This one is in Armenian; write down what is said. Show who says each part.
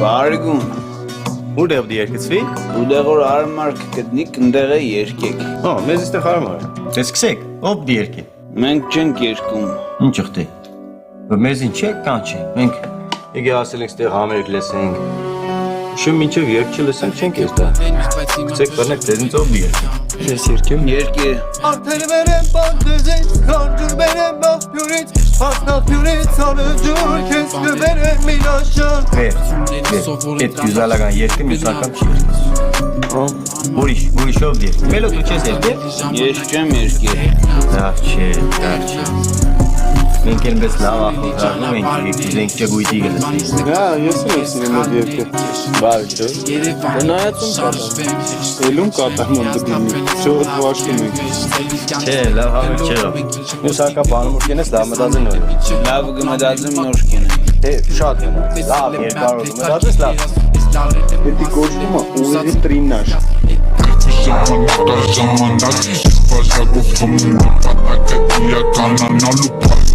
Speaker 1: Բարգուն,
Speaker 2: Ուր է երկեցվի։
Speaker 1: ուդեղոր արմարք գտնի կնդեղ է երկեք։
Speaker 2: Մեզ իստեղ հարմար է։ Դες սկսեք, ով դիերքի։
Speaker 1: Մենք չենք երկում։
Speaker 2: Ինչ ուխտի։ Մեզ ինչ է կանչի։ Մենք եկե ասել ենք ստեղ համերգ լսենք։ Շու մինչև երգ չլսենք չենք ես դա։ Ցեք բռնեք դեզինց ով դիերքի։ Ես երկեմ։
Speaker 1: Երկե։
Speaker 3: Արդեն վերեմ բանդեզից, քանջուր վերեմ աղբյուրից, հասնաղբյուրից անջուր, քեզ կվերեմ մինաշան։
Speaker 2: Այդ գյուզալական երկը մյուս անգամ չի երկես։ Ուրիշ ով դիերքի։ Մելո դու չես երկել։
Speaker 1: Ես չեմ երկե։
Speaker 2: Դավ չէ։ Մենք այնպես լավ ախոհարում ենք եկենք ճգույտի գլսի։
Speaker 4: Հա, ես եմ սիրում այդ երկը։
Speaker 2: Բարի չէ։
Speaker 4: Նայածում կատամ։ Էլում կատամ ընդդիմի։ Չորդ վաշտում ենք։
Speaker 2: Չէ, լավ հավեք չէ։ Մյուս անգամ բանում որ կենես լավ մտածեն նոր։
Speaker 1: Լավ գմդածեմ նոր կենեմ։
Speaker 2: Դե շատ լավ երկարով մտածես լավ։
Speaker 4: Պետք կոչվում է ուղիղ տրինար։
Speaker 5: Ժամանակ, ժամանակ, բաժակով խմում, պատակը իրականանալու